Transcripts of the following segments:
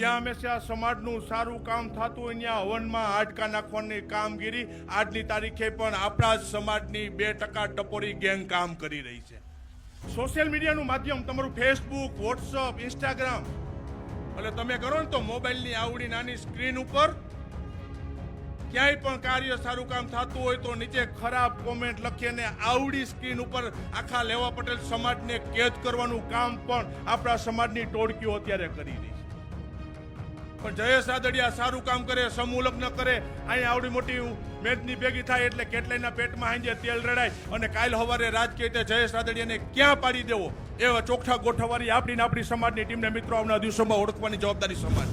જ્યાં હંમેશા સમાજનું સારું કામ થતું હોય ત્યાં હવનમાં હાડકા નાખવાની કામગીરી આજની તારીખે પણ આપણા જ સમાજની 2% ટપોરી ગેંગ કામ કરી રહી છે. સોશિયલ મીડિયાનું માધ્યમ તમારું ફેસબુક, વોટ્સઅપ, ઇન્સ્ટાગ્રામ એટલે તમે કરો ને તો મોબાઈલની આવડી નાની સ્ક્રીન ઉપર ક્યાંય પણ કાર્ય સારું કામ થતું હોય તો નીચે ખરાબ કોમેન્ટ લખીને આવડી સ્ક્રીન ઉપર આખા લેવા પટેલ સમાજને કેદ કરવાનું કામ પણ આપણા સમાજની ટોળકીઓ અત્યારે કરી રહી છે. પણ જયેશ રાદડિયા સારું કામ કરે, સમૂહ લગ્ન કરે, અહીં આવડી મોટી મેદની ભેગી થાય એટલે કેટલાયના પેટમાં હાંજે તેલ રેડાય અને કાલ સવારે રાજકીય રીતે જયેશ રાદડિયાને ક્યાં પાડી દેવો એવા ચોખ્ઠા ગોઠવવાની આપણી સમાજની ટીમને મિત્રો આવનાર દિવસોમાં ઓળખવાની જવાબદારી સમાજ.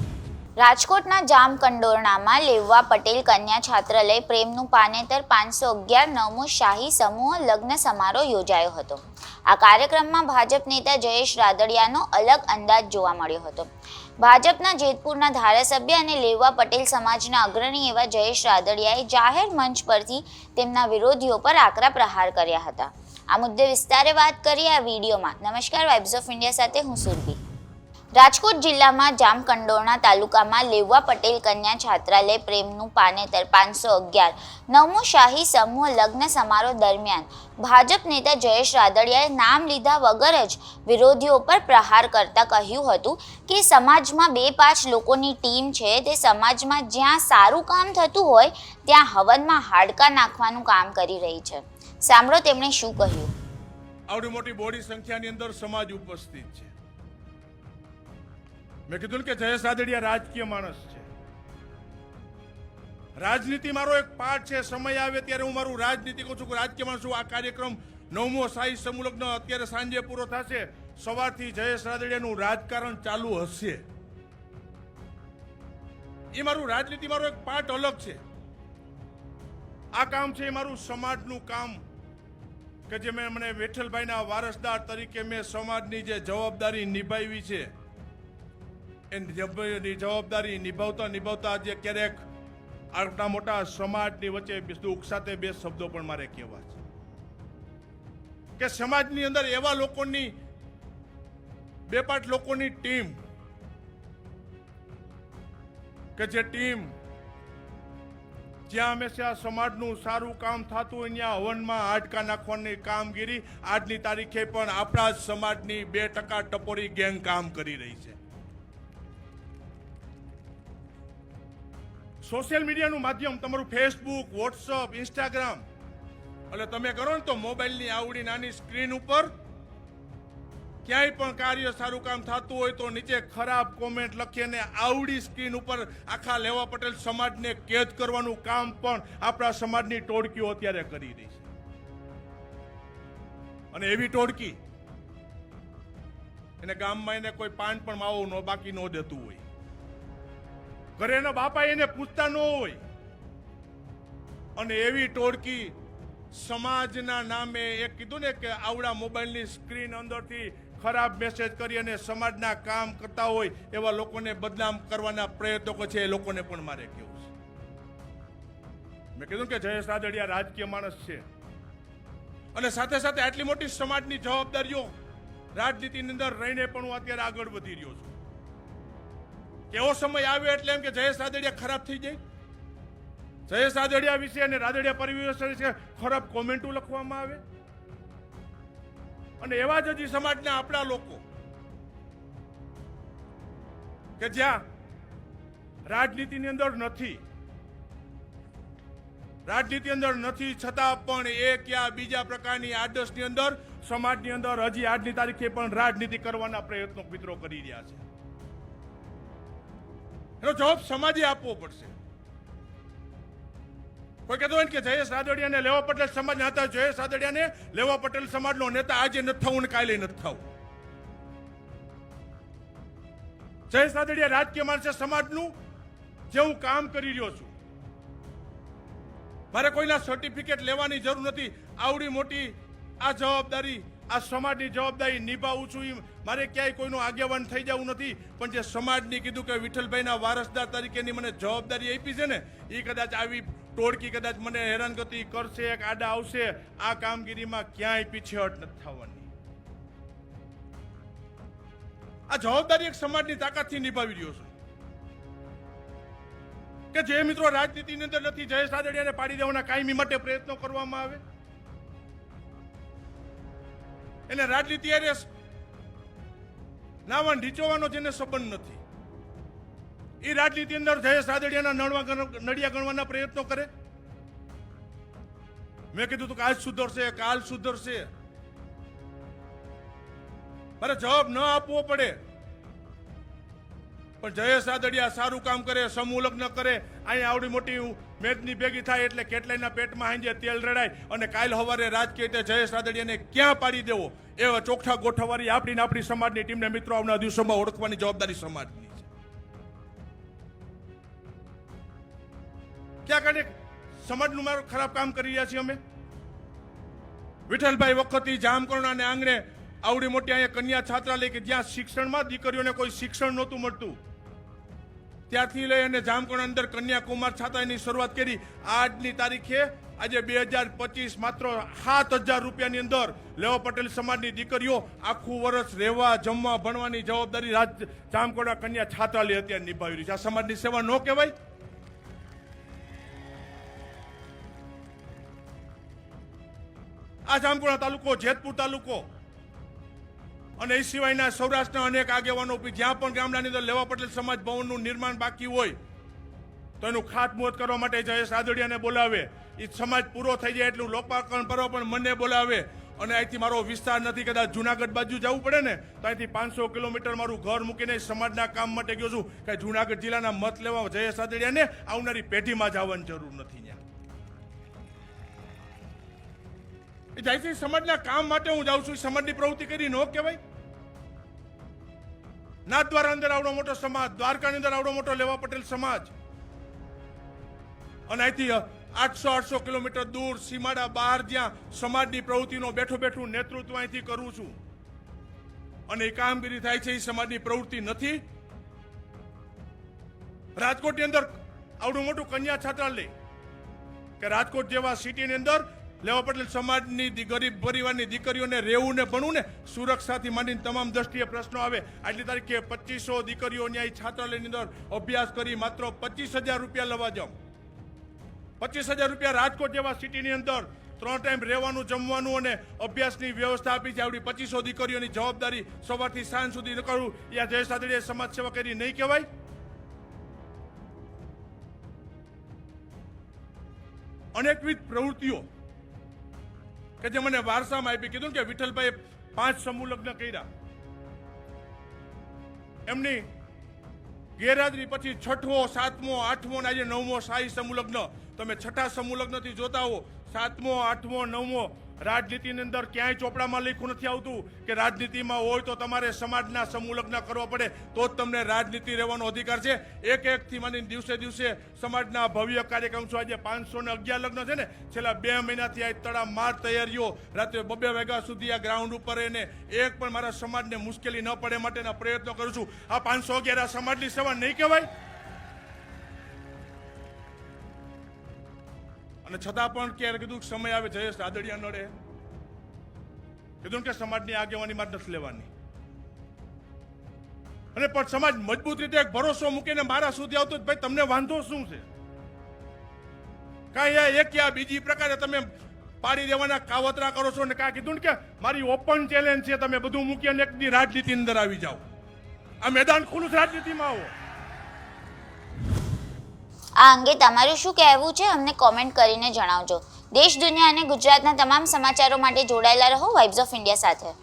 રાજકોટના જામકંડોરણામાં લેવવા પટેલ કન્યા છાત્રાલય પ્રેમનું પાનેતર 511 9મો શાહી સમૂહ લગ્ન સમારોહ યોજાયો હતો. આ કાર્યક્રમમાં ભાજપ નેતા જયેશ રાદડિયાનો અલગ અંદાજ જોવા મળ્યો હતો. ભાજપના જેતપુરના ધારાસભ્ય અને લેવવા પટેલ સમાજના અગ્રણી એવા જયેશ રાદડિયાએ જાહેર મંચ પરથી તેમના વિરોધીઓ પર આકરા પ્રહાર કર્યા હતા. આ મુદ્દે વિસ્તારે વાત કરીએ આ વિડીયોમાં. નમસ્કાર, વાઇબ્સ ઓફ ઇન્ડિયા સાથે હું સુરભી. રાજકોટ જિલ્લામાં જામકંડોરણા તાલુકામાં લેવવા પટેલ કન્યા છાત્રાલય પ્રેમનું પાનેતર 511 9મો શાહી સમૂહ લગ્ન સમારોહ દરમિયાન ભાજપ નેતા જયેશ રાદડિયાએ નામ લીધા વગર જ વિરોધીઓ પર પ્રહાર કરતા કહ્યું હતું કે સમાજમાં 2-5 લોકોની ટીમ છે તે સમાજમાં જ્યાં સારું કામ થતું હોય ત્યાં હવનમાં હાડકા નાખવાનું કામ કરી રહી છે. સાંભળો તેમણે શું કહ્યું. આવડી મોટી બોડી સંખ્યાની અંદર સમાજ ઉપસ્થિત છે. મેં કીધું કે જયેશ રાદડિયા રાજકીય માણસ છે. રાજનીતિ મારો એક પાર્ટ છે. સમય આવે ત્યારે હું મારું રાજનીતિ કહું છું કે રાજકીય માણસ છું. આ કાર્યક્રમ 9મો શાહી સમૂહ લગ્ન અત્યારે સાંજે પૂરો થશે. સવારથી જયેશ રાદડિયાનું રાજકારણ ચાલુ હશે. એ મારું રાજનીતિ મારો એક પાર્ટ અલગ છે. આ કામ છે એ મારું સમાજનું કામ કે જે મને વિઠ્ઠલભાઈના વારસદાર તરીકે મેં સમાજની જે જવાબદારી નિભાવી છે એની જવાબદારી નિભાવતા આજે ક્યારેક આટલા મોટા સમાજની વચ્ચે દુઃખ સાથે 2 શબ્દો પણ મારે કહેવા છે કે સમાજની અંદર એવા લોકોની 2-5 લોકોની ટીમ કે જે ટીમ જ્યાં હંમેશા સમાજનું સારું કામ થતું હોય ત્યાં હવનમાં હાડકા નાખવાની કામગીરી આજની તારીખે પણ આપણા જ સમાજની 2% ટપોરી ગેંગ કામ કરી રહી છે. સોશિયલ મીડિયાનું માધ્યમ તમારું ફેસબુક, વોટ્સઅપ, ઇન્સ્ટાગ્રામ એટલે તમે કરો ને તો મોબાઈલની આવડી નાની સ્ક્રીન ઉપર ક્યાંય પણ કાર્ય સારું કામ થતું હોય તો નીચે ખરાબ કોમેન્ટ લખીને આવડી સ્ક્રીન ઉપર આખા લેવા પટેલ સમાજને કેદ કરવાનું કામ પણ આપણા સમાજની ટોળકીઓ અત્યારે કરી રહી છે. અને એવી ટોળકી એને ગામમાં એને કોઈ પાન પણ માવો બાકી ન દેતું હોય, ઘરે એના બાપા એને પૂછતા ન હોય, અને એવી ટોળકી સમાજના નામે એક કીધું ને કે આવડા મોબાઈલની સ્ક્રીન અંદરથી ખરાબ મેસેજ કરી અને સમાજના કામ કરતા હોય એવા લોકોને બદનામ કરવાના પ્રયત્નો છે. એ લોકોને પણ મારે કહેવું છે. મેં કીધું કે જયેશ રાદડિયા રાજકીય માણસ છે અને સાથે સાથે આટલી મોટી સમાજની જવાબદારીઓ રાજનીતિની અંદર રહીને પણ હું અત્યારે આગળ વધી રહ્યો છું. કેવો સમય આવ્યો એટલે એમ કે જયેશ રાદડિયા ખરાબ થઈ જાય? જયેશ રાદડિયા વિશે અને રાદડિયા પરિવાર વિશે ખરાબ કોમેન્ટો લખવામાં આવે? અને એવા જ હજી સમાજના આપણા લોકો કે જ્યાં રાજનીતિની અંદર નથી, છતાં પણ એ ક્યાં બીજા પ્રકારની આદર્શની અંદર સમાજની અંદર હજી આજની તારીખે પણ રાજનીતિ કરવાના પ્રયત્નો મિત્રો કરી રહ્યા છે. એનો જવાબ સમાજે આપવો પડશે. કોઈ કહેતો હોય કે જયેશ રાદડિયાને લેવા પટેલ સમાજના હતા, જયેશ રાદડિયાને લેવા પટેલ સમાજનો નેતા આજે નથી થવું ને કાલે નથી થવું. જયેશ રાદડિયા રાજકીય માણસે સમાજનું જે હું કામ કરી રહ્યો છું, મારે કોઈના સર્ટિફિકેટ લેવાની જરૂર નથી. આવડી મોટી આ જવાબદારી, આ સમાજની જવાબદારી નિભાવું છું. મારે ક્યાંય કોઈનું આગેવાન થઈ જવું નથી, પણ જે સમાજની કીધું કે વિઠ્ઠલભાઈના વારસદાર તરીકેની મને જવાબદારી આપી છે ને, એ કદાચ આવી ટોળકી કદાચ મને હેરાનગતિ કરશે, આડા આવશે, આ કામગીરીમાં ક્યાંય પીછેહટ નથી થવાની. આ જવાબદારી એક સમાજની તાકાતથી નિભાવી રહ્યો છું. કે જે મિત્રો રાજનીતિની અંદર નથી જયેશ રાદડિયાને પાડી દેવાના કાયમી માટે પ્રયત્નો કરવામાં આવે, એને રાજનીતિ અરે નાવા ઢીચોવાનો જેને સંબંધ નથી, એ રાજનીતિ અંદર જયેશ રાદડિયાના નડિયા ગણવાના પ્રયત્નો કરે. મેં કીધું તું કે આજ સુધરશે, કાલ સુધરશે. મારે જવાબ ન આપવો પડે, પણ જયેશ રાદડિયા સારું કામ કરે, સમૂહ લગ્ન કરે, અહીંયા આવડી મોટી મેદની ભેગી થાય એટલે કેટલાયના પેટમાં હાંજે તેલ રેડાય અને કાલ સવારે રાજકીય રીતે જયેશ રાદડિયાને ક્યાં પાડી દેવો એવા ચોખ્ઠા ગોઠવવાની આપણી સમાજની ટીમને મિત્રો આવનારા દિવસોમાં ઓળખવાની જવાબદારી સમાજની છે. ક્યાં કાને સમાજનું મારું ખરાબ કામ કરી રહ્યા છીએ અમે. વિઠ્ઠલભાઈ વખતથી જામકરણાને આંગણે આવડી મોટી અહીંયા કન્યા છાત્રાલય કે જ્યાં શિક્ષણમાં દીકરીઓને કોઈ શિક્ષણ નહોતું મળતું, ત્યારથી લઈ અને જામકરણા અંદર કન્યાકુમાર છાત્રાલયની શરૂઆત કરી. આજની તારીખે આજે 2025 માત્ર 7,000 રૂપિયાની અંદર લેવા પટેલ સમાજની દીકરીઓ આખું વર્ષ રહેવા, જમવા, ભણવાની જવાબદારી જામકરણા કન્યા છાત્રાલય અત્યારે નિભાવી રહી છે. આ સમાજની સેવા ન કહેવાય? આ જામકરણા તાલુકો, જેતપુર તાલુકો અને એ સિવાયના સૌરાષ્ટ્રના અનેક આગેવાનો જ્યાં પણ ગામડાની અંદર લેવા પટેલ સમાજ ભવનનું નિર્માણ બાકી હોય તો એનું ખાતમુહૂર્ત કરવા માટે જયેશ રાદડિયાને બોલાવે. એ સમાજ પૂરો થઈ જાય એટલું લોકાર્પણ કરવા પણ મને બોલાવે. અને અહીંથી મારો વિસ્તાર નથી, કદાચ જુનાગઢ બાજુ જવું પડે ને તો અહીંથી 500 કિલોમીટર મારું ઘર મૂકીને સમાજના કામ માટે ગયો છું. કે જુનાગઢ જિલ્લાના મત લેવા જયેશ રાદડિયાને આવનારી પેઢીમાં જવાની જરૂર નથી. જાય છે સમાજના કામ માટે હું જાઉં છું, સમાજની પ્રવૃત્તિ કરી ન કહેવાય? નાથદ્વારા અંદર આવડો મોટો સમાજ, દ્વારકાની અંદર આવડો મોટો લેવા પટેલ સમાજ, અને અહીંથી 800 કિલોમીટર દૂર સીમાડા બહાર જ્યાં સમાજની પ્રવૃત્તિનો બેઠું નેતૃત્વ અહીંથી કરું છું અને એ કામગીરી થાય છે, એ સમાજની પ્રવૃત્તિ નથી. રાજકોટની અંદર આવડું મોટું કન્યા છાત્રાલય કે રાજકોટ જેવા સિટીની અંદર લેવા પટેલ સમાજની ગરીબ પરિવારની દીકરીઓને રહેવું ને ભણવું ને સુરક્ષાથી માંડીને તમામ દ્રષ્ટિએ પ્રશ્નો આવે. આજની તારીખે 2500 દીકરીઓ ન્યાય છાત્રાલયની અંદર અભ્યાસ કરી માત્ર 25,000 રૂપિયા લેવા જાઉં. 25,000 રૂપિયા રાજકોટ જેવા સિટીની અંદર 3 ટાઈમ રહેવાનું, જમવાનું અને અભ્યાસની વ્યવસ્થા આપી છે. આવડી 2500 દીકરીઓની જવાબદારી સવારથી સાંજ સુધી ન કરવું, એ જયેશ રાદડિયાએ સમાજ સેવા કરી નહીં કહેવાય? અનેકવિધ પ્રવૃત્તિઓ કે જે મને વારસામાં આપી. કીધું કે વિઠ્ઠલભાઈએ 5 સમૂહ લગ્ન કર્યા, એમની ગેરહાજરી પછી 6મો, 7મો, 8મો અને આજે 9મો શાહી સમૂહ લગ્ન. તમે 6ઠા સમૂહ લગ્નથી જોતા હો, 7મો, 8મો, 9મો રાજનીતિની અંદર ક્યાંય ચોપડામાં લખ્યું નથી આવતું કે રાજનીતિમાં હોય તો તમારે સમાજના સમૂહ લગ્ન કરવા પડે તો જ તમને રાજનીતિ રહેવાનો અધિકાર છે. એકથી માંડીને દિવસે સમાજના ભવ્ય કાર્યક્રમ છે. આજે 511 લગ્ન છે ને, છેલ્લા 2 મહિનાથી આ તડામાર તૈયારીઓ, રાત્રે 2 વાગ્યા સુધી આ ગ્રાઉન્ડ ઉપર એને એક પણ મારા સમાજને મુશ્કેલી ન પડે માટેના પ્રયત્નો કરું છું. આ 511 સમાજની સેવા નહીં કહેવાય? અને છતાં પણ ક્યારે કીધું સમય આવે જયેશ રાદડિયા નડે, કીધું કે સમાજની આગેવાનીમાં નથી લેવાની. અને પણ સમાજ મજબૂત રીતે એક ભરોસો મૂકીને મારા સુધી આવતો ભાઈ તમને વાંધો શું છે? કાંઈ એક યા બીજી પ્રકારે તમે પાડી દેવાના કાવતરા કરો છો. ને કાં કીધું કે મારી ઓપન ચેલેન્જ છે, તમે બધું મૂકી અને એકની રાજનીતિ અંદર આવી જાઓ. આ મેદાન ખુલ્લું રાજનીતિમાં આવો. આ અંગે તમારું શું કહેવું છે અમને કોમેન્ટ કરીને જણાવજો. દેશ, દુનિયા અને ગુજરાતના તમામ સમાચારો માટે જોડાયેલા રહો વાઇબ્સ ઓફ ઇન્ડિયા સાથે.